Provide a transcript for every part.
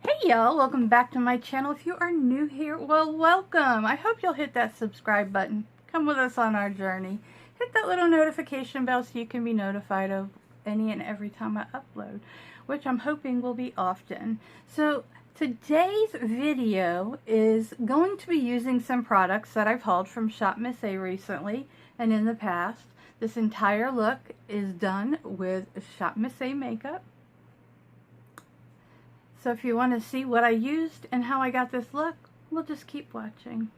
Hey y'all, welcome back to my channel. If you are new here, well, welcome. I hope you'll hit that subscribe button. Come with us on our journey. Hit that little notification bell so you can be notified of any and every time I upload, which I'm hoping will be often. So today's video is going to be using some products that I've hauled from Shop Miss A recently and in the past. This entire look is done with Shop Miss A makeup. So if you want to see what I used and how I got this look, we'll just keep watching.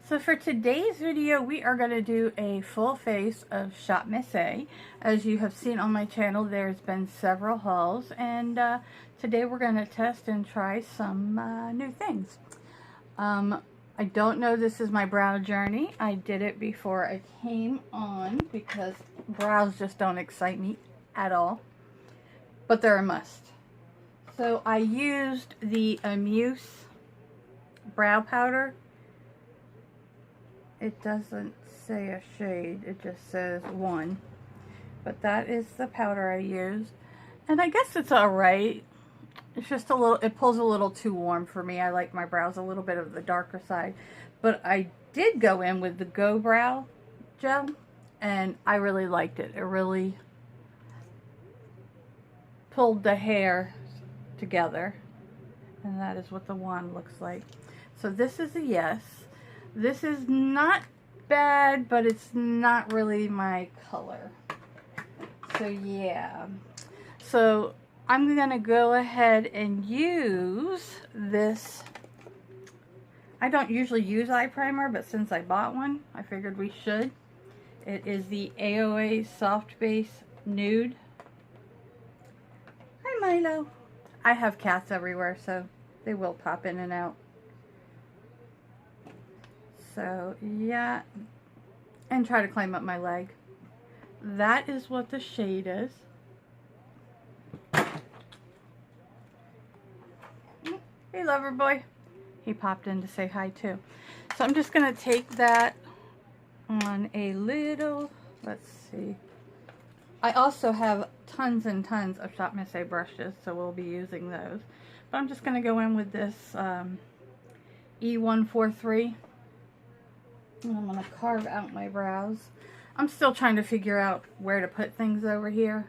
So for today's video, we are going to do a full face of Shop Miss A. As you have seen on my channel, there's been several hauls, and today we're going to test and try some new things. I don't know, this is my brow journey. I did it before I came on because brows just don't excite me at all, but they're a must. So I used the Amuse brow powder. It doesn't say a shade, it just says 1, but that is the powder I used, and I guess it's alright. It's just a little, it pulls a little too warm for me. I like my brows a little bit of the darker side. But I did go in with the Go Brow gel, and I really liked it. It really pulled the hair together. And that is what the wand looks like. So this is a yes. This is not bad, but it's not really my color. So yeah. So I'm going to go ahead and use this. I don't usually use eye primer, but since I bought one, I figured we should. It is the AOA Soft Base Nude. Hi, Milo. I have cats everywhere, so they will pop in and out. So, yeah. And try to climb up my leg. That is what the shade is. Hey, lover boy. He popped in to say hi too. So I'm just going to take that on a little, let's see. I also have tons and tons of Shop Miss A brushes, so we'll be using those. But I'm just going to go in with this E143. And I'm going to carve out my brows. I'm still trying to figure out where to put things over here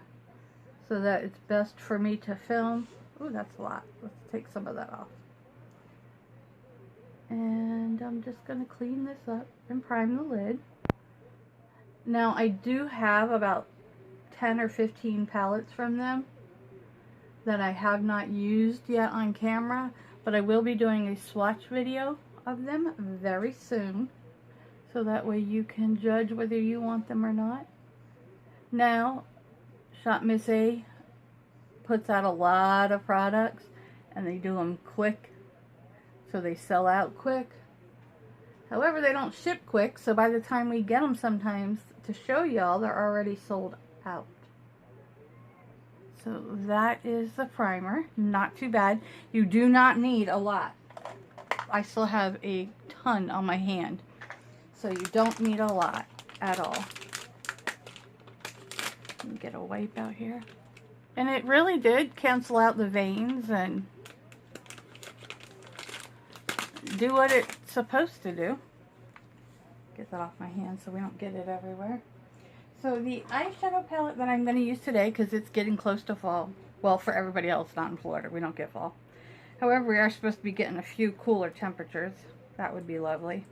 so that it's best for me to film. Ooh, that's a lot. Let's take some of that off. And I'm just going to clean this up and prime the lid. Now, I do have about 10 or 15 palettes from them that I have not used yet on camera, but I will be doing a swatch video of them very soon, so that way you can judge whether you want them or not. Now, Shop Miss A puts out a lot of products, and they do them quick, so they sell out quick. However, they don't ship quick, so by the time we get them sometimes to show y'all, they're already sold out. So that is the primer. Not too bad. You do not need a lot. I still have a ton on my hand, so you don't need a lot at all. Let me get a wipe out here. And it really did cancel out the veins and do what it's supposed to do. Get that off my hand so we don't get it everywhere. So the eyeshadow palette that I'm going to use today, because it's getting close to fall. Well, for everybody else not in Florida, we don't get fall. However, we are supposed to be getting a few cooler temperatures. That would be lovely.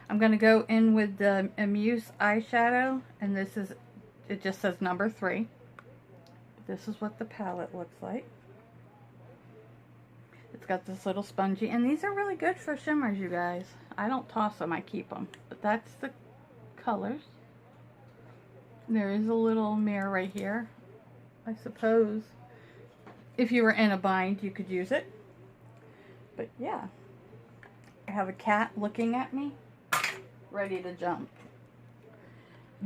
I'm going to go in with the Amuse eyeshadow, and this is, it just says number 3. This is what the palette looks like. It's got this little spongy, and these are really good for shimmers, you guys. I don't toss them, I keep them. But that's the colors. There is a little mirror right here. I suppose if you were in a bind, you could use it. But yeah, I have a cat looking at me, ready to jump.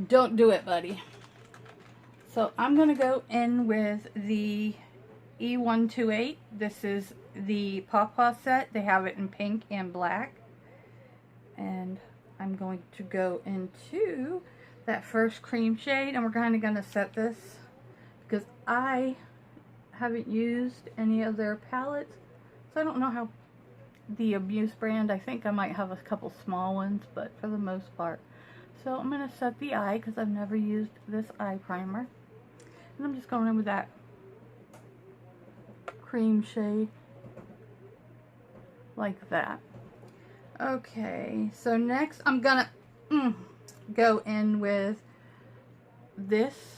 Don't do it, buddy. So I'm going to go in with the E128. This is the Pawpaw set. They have it in pink and black. And I'm going to go into that first cream shade, and we're kind of going to set this because I haven't used any of their palettes, so I don't know how the Amuse brand. I think I might have a couple small ones, but for the most part. So I'm going to set the eye because I've never used this eye primer, and I'm just going in with that cream shade like that. Okay, so next I'm gonna go in with this.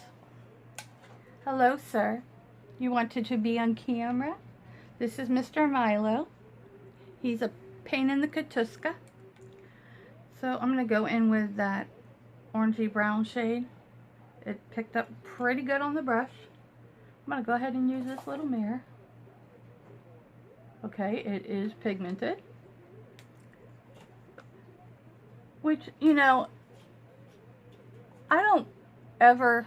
Hello, sir. You wanted to be on camera? This is Mr. Milo. He's a pain in the katuska. So I'm gonna go in with that orangey brown shade. It picked up pretty good on the brush. I'm gonna go ahead and use this little mirror. Okay, it is pigmented. Which, you know, I don't ever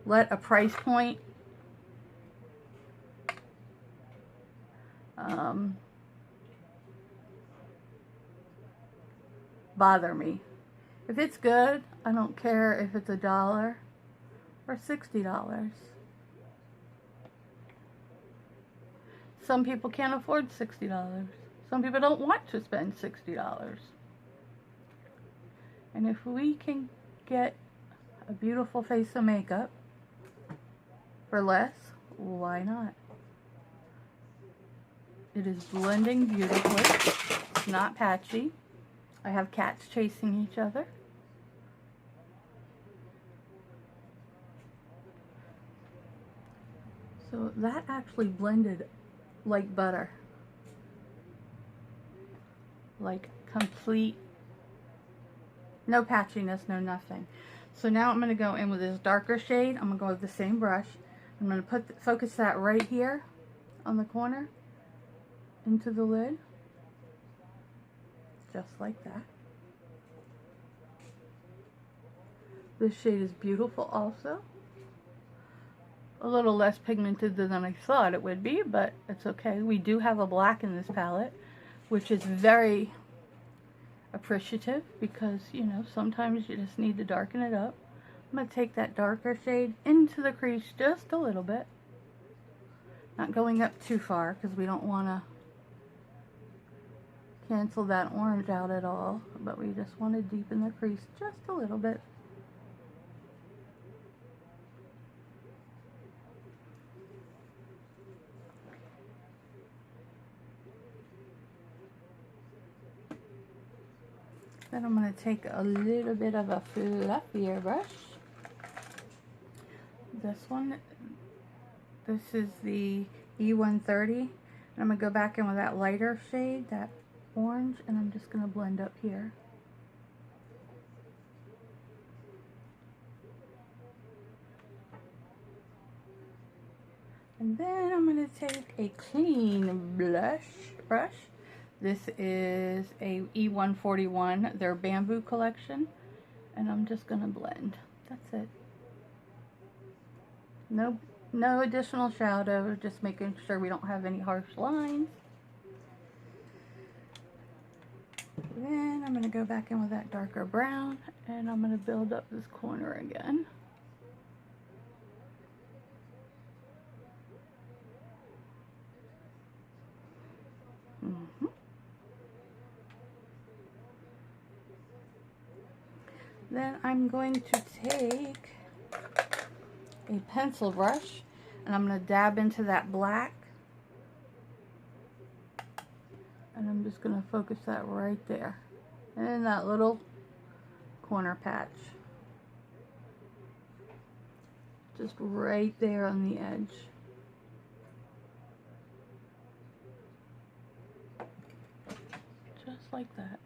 let a price point bother me. If it's good, I don't care if it's $1 or $60. Some people can't afford $60. Some people don't want to spend $60. And if we can get a beautiful face of makeup for less, why not? It is blending beautifully. It's not patchy. I have cats chasing each other. So that actually blended like butter. Like complete, no patchiness, no nothing. So now I'm going to go in with this darker shade. I'm going to go with the same brush. I'm going to focus that right here on the corner into the lid. Just like that. This shade is beautiful also. A little less pigmented than I thought it would be, but it's okay. We do have a black in this palette, which is very appreciative because, you know, sometimes you just need to darken it up. I'm going to take that darker shade into the crease just a little bit. Not going up too far because we don't want to cancel that orange out at all, but we just want to deepen the crease just a little bit. Then I'm going to take a little bit of a fluffier brush. This one, this is the E130. And I'm going to go back in with that lighter shade, that orange, and I'm just going to blend up here. And then I'm going to take a clean brush. This is a E141, their bamboo collection, and I'm just going to blend. That's it. No additional shadow, just making sure we don't have any harsh lines. Then I'm going to go back in with that darker brown, and I'm going to build up this corner again. Then I'm going to take a pencil brush and I'm going to dab into that black, and I'm just going to focus that right there and in that little corner patch, just right there on the edge. Just like that.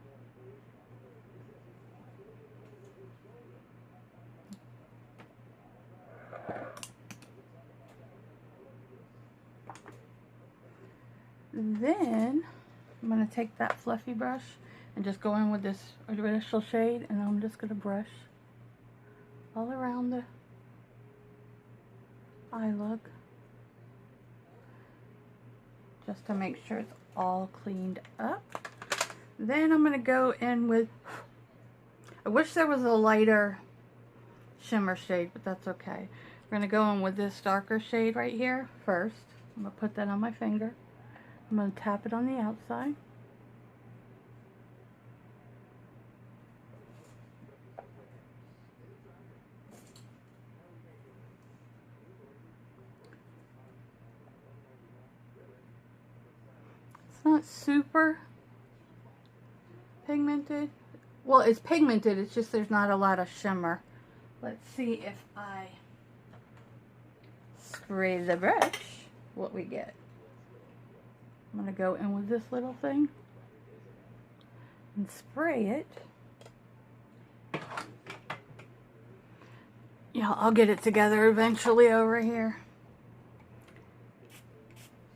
Then I'm going to take that fluffy brush and just go in with this initial shade, and I'm just going to brush all around the eye look just to make sure it's all cleaned up. Then I'm going to go in with, I wish there was a lighter shimmer shade, but that's okay. We're going to go in with this darker shade right here first. I'm going to put that on my finger. I'm going to tap it on the outside. It's not super pigmented. Well, it's pigmented, it's just there's not a lot of shimmer. Let's see if I spray the brush, what we get. I'm going to go in with this little thing and spray it. Yeah, I'll get it together eventually over here.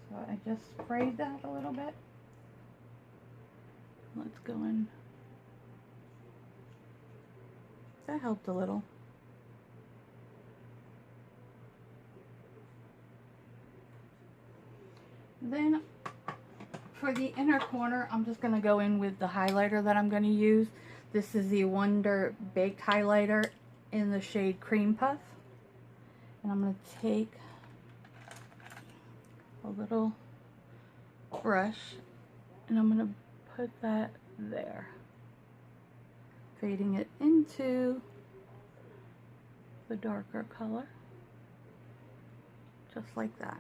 So I just sprayed that a little bit. Let's go in. That helped a little. Then for the inner corner, I'm just going to go in with the highlighter that I'm going to use. This is the Wonder Baked Highlighter in the shade Cream Puff. And I'm going to take a little brush and I'm going to put that there, fading it into the darker color, just like that.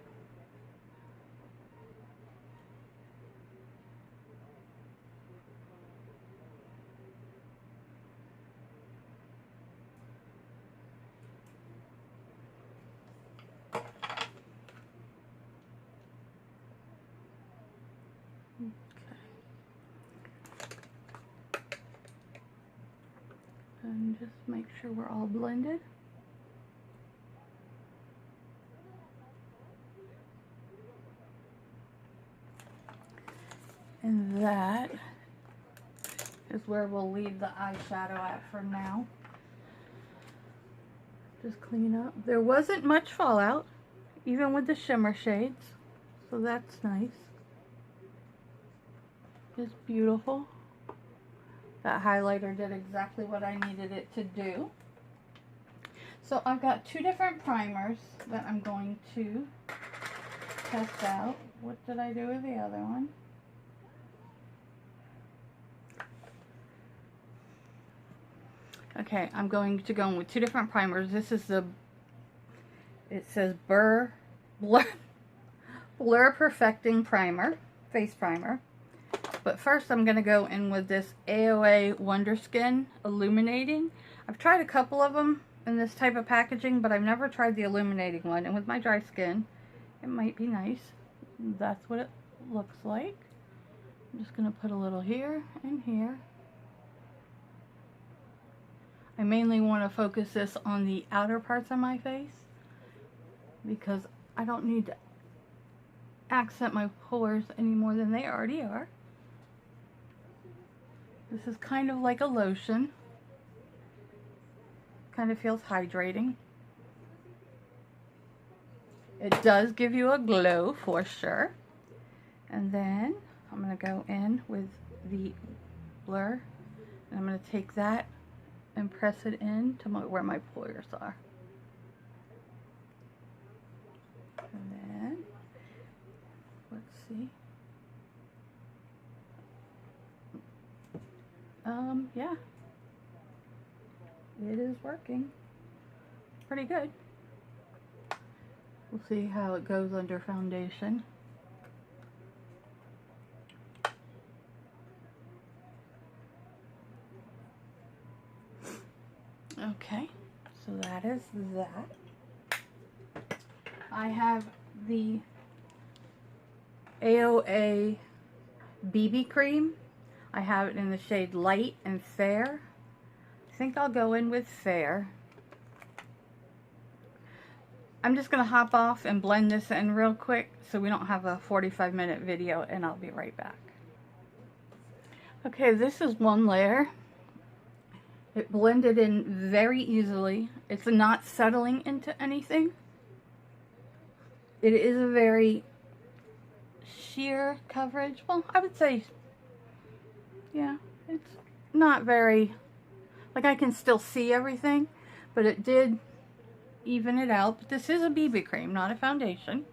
And just make sure we're all blended. And that is where we'll leave the eyeshadow at for now. Just clean up. There wasn't much fallout, even with the shimmer shades, so that's nice. It's beautiful. That highlighter did exactly what I needed it to do. So I've got two different primers that I'm going to test out. What did I do with the other one? Okay, I'm going to go in with two different primers. This is the, it says Blur Perfecting Primer, Face Primer. But first I'm going to go in with this AOA Wonder Skin Illuminating. I've tried a couple of them in this type of packaging, but I've never tried the illuminating one. And with my dry skin, it might be nice. That's what it looks like. I'm just going to put a little here and here. I mainly want to focus this on the outer parts of my face because I don't need to accent my pores any more than they already are. This is kind of like a lotion. Kind of feels hydrating. It does give you a glow for sure. And then I'm going to go in with the Blur. And I'm going to take that and press it in to where my pores are. And then, let's see. Yeah, it is working pretty good. We'll see how it goes under foundation. Okay, so that is that. I have the AOA Bb cream. I have it in the shade Light and Fair. I think I'll go in with Fair. I'm just going to hop off and blend this in real quick so we don't have a 45-minute video, and I'll be right back. Okay, this is one layer. It blended in very easily. It's not settling into anything. It is a very sheer coverage. Well, I would say Yeah, it's not very, like I can still see everything, but it did even it out. But this is a BB cream, not a foundation,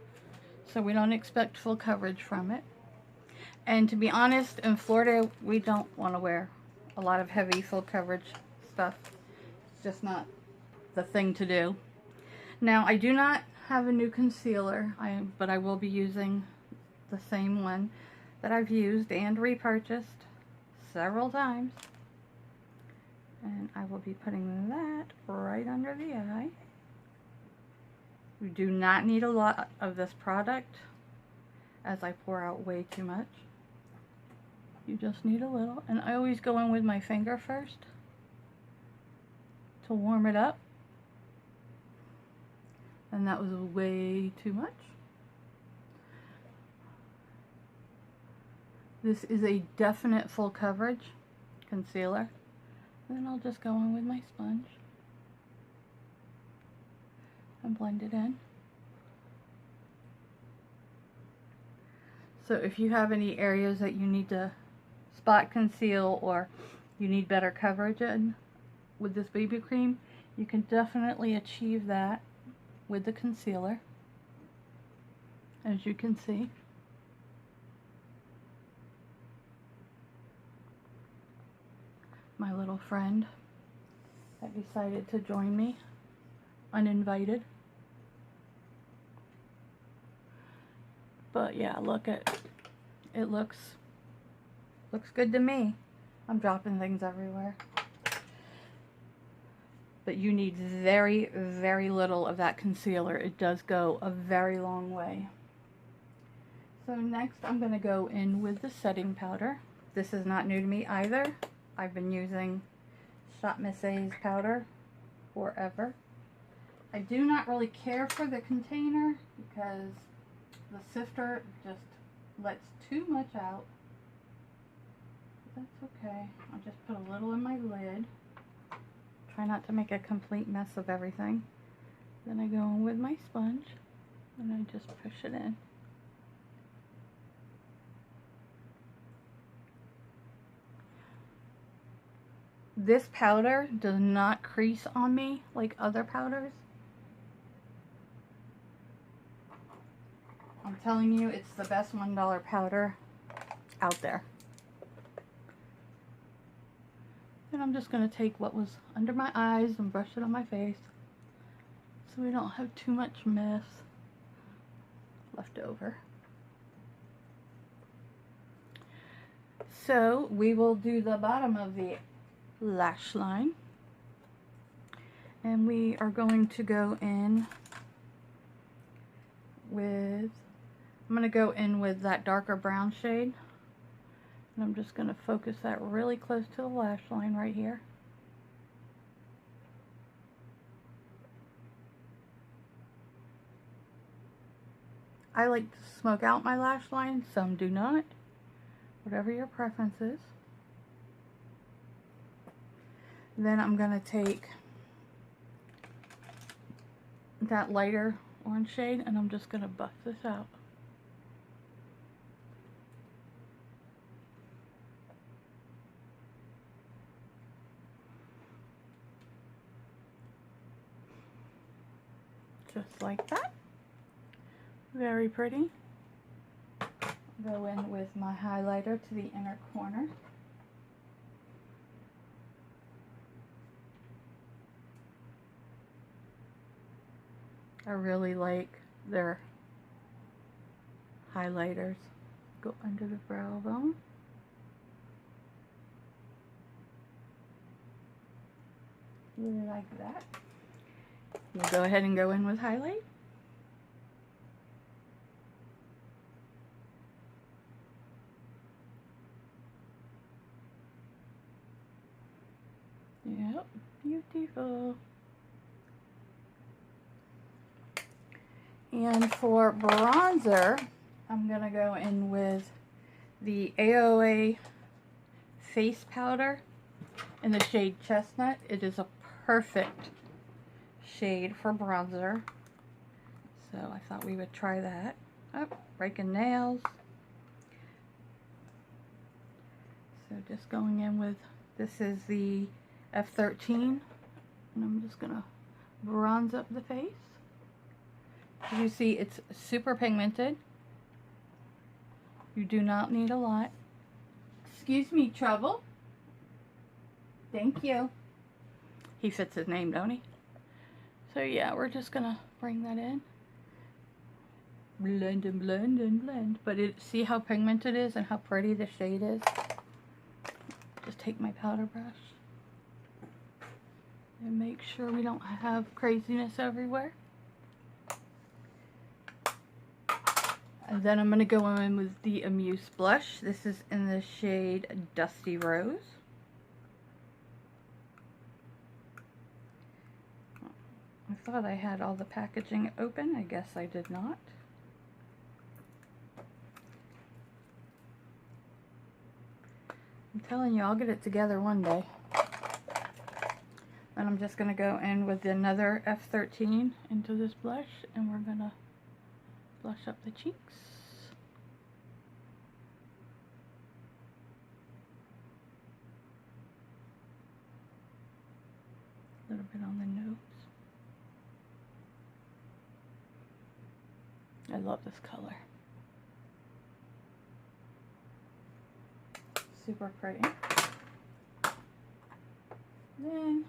so we don't expect full coverage from it. And to be honest, in Florida, we don't want to wear a lot of heavy full coverage stuff. It's just not the thing to do. Now, I do not have a new concealer, but I will be using the same one that I've used and repurchased several times. And I will be putting that right under the eye. We do not need a lot of this product, as I pour out way too much. You just need a little. And I always go in with my finger first to warm it up. And that was way too much. This is a definite full coverage concealer. Then I'll just go in with my sponge and blend it in. So if you have any areas that you need to spot conceal or you need better coverage in with this BB cream, you can definitely achieve that with the concealer, as you can see. My little friend that decided to join me uninvited. But yeah, look at it, looks good to me. I'm dropping things everywhere. But you need very, very little of that concealer. It does go a very long way. So next I'm going to go in with the setting powder. This is not new to me either. I've been using Shop Miss A's powder forever. I do not really care for the container because the sifter just lets too much out. But that's okay. I'll just put a little in my lid. Try not to make a complete mess of everything. Then I go in with my sponge and I just push it in. This powder does not crease on me like other powders. I'm telling you, it's the best $1 powder out there. And I'm just going to take what was under my eyes and brush it on my face so we don't have too much mess left over. So we will do the bottom of the lash line, and we are going to go in with, I'm going to go in with that darker brown shade. And I'm just going to focus that really close to the lash line right here. I like to smoke out my lash line, some do not. Whatever your preference is. Then I'm going to take that lighter orange shade and I'm just going to buff this out. Just like that. Very pretty. Go in with my highlighter to the inner corner. I really like their highlighters. Go under the brow bone. Really like that. We'll go ahead and go in with highlight. Yep, beautiful. And for bronzer, I'm going to go in with the AOA face powder in the shade Chestnut. It is a perfect shade for bronzer. So I thought we would try that. Oh, breaking nails. So just going in with, this is the F13, and I'm just going to bronze up the face. As you see, it's super pigmented. You do not need a lot. Excuse me, Trouble. Thank you. He fits his name, don't he? So yeah, we're just going to bring that in. Blend and blend and blend. But see how pigmented it is and how pretty the shade is? Just take my powder brush and make sure we don't have craziness everywhere. And then I'm going to go in with the Amuse blush. This is in the shade Dusty Rose. I thought I had all the packaging open. I guess I did not. I'm telling you, I'll get it together one day. Then I'm just going to go in with another F13 into this blush, and we're going to blush up the cheeks. A little bit on the nose. I love this color. Super pretty. Then,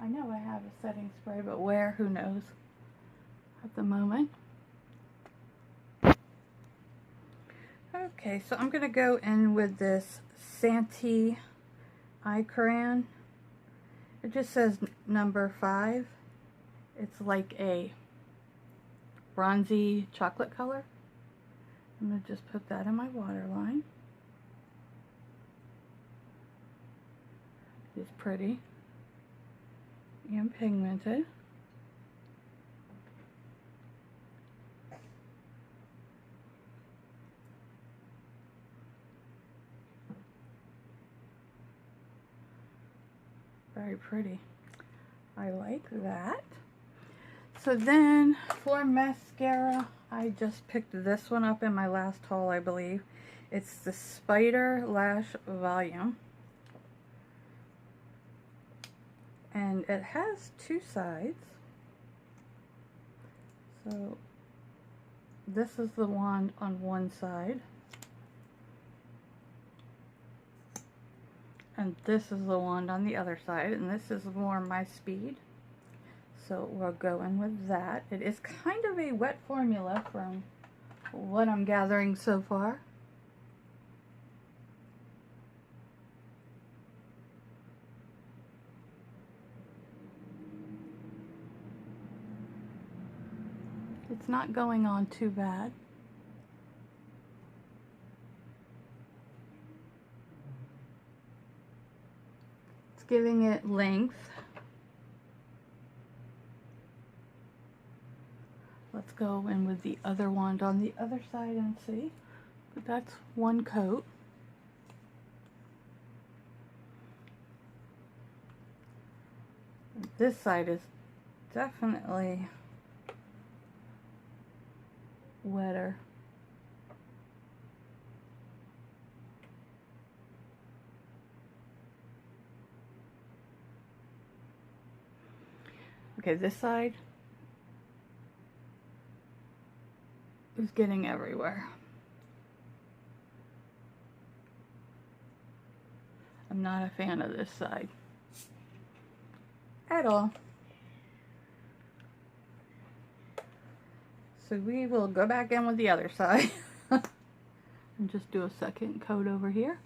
I know I have a setting spray, but where, who knows at the moment. Okay, so I'm going to go in with this Santee eye crayon. It just says number 5. It's like a bronzy chocolate color. I'm going to just put that in my waterline. It's pretty and pigmented. Very pretty. I like that. So then for mascara, I just picked this one up in my last haul, I believe. It's the Spider Lash Volume. And it has 2 sides. So this is the wand on one side. And this is the wand on the other side. And this is more my speed. So we'll go in with that. It is kind of a wet formula from what I'm gathering so far. It's not going on too bad. It's giving it length. Let's go in with the other wand on the other side and see. But that's one coat. This side is definitely wetter. Okay, this side is getting everywhere. I'm not a fan of this side at all. So we will go back in with the other side and just do a second coat over here.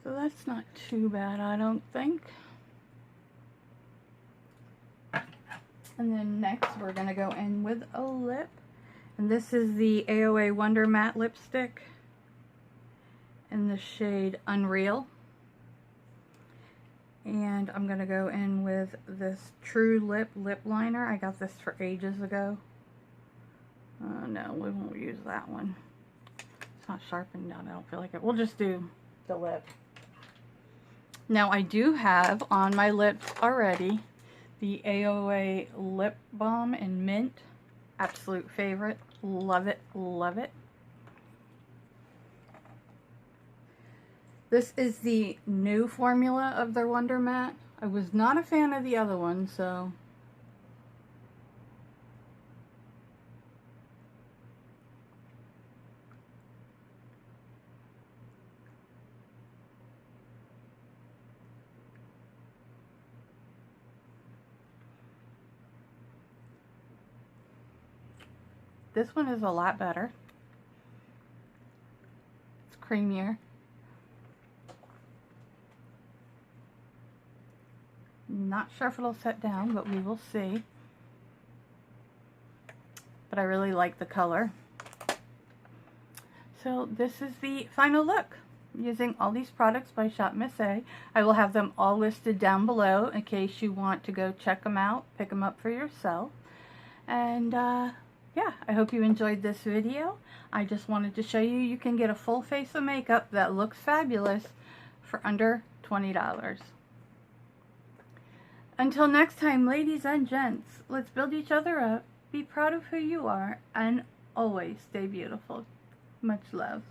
So that's not too bad, I don't think. And then next we're going to go in with a lip. And this is the AOA Wonder Matte Lipstick in the shade Unreal. And I'm going to go in with this True Lip lip liner. I got this for ages ago. No, we won't use that one. It's not sharpened down, I don't feel like it. We'll just do the lip. Now I do have on my lips already the AOA Lip Balm in Mint. Absolute favorite. Love it, love it. This is the new formula of their Wonder Matte. I was not a fan of the other one, so... This one is a lot better. It's creamier. Not sure if it'll set down, but we will see. But I really like the color. So this is the final look using all these products by Shop Miss A. I will have them all listed down below in case you want to go check them out, pick them up for yourself. And yeah, I hope you enjoyed this video. I just wanted to show you you can get a full face of makeup that looks fabulous for under $20. Until next time, ladies and gents, let's build each other up, be proud of who you are, and always stay beautiful. Much love.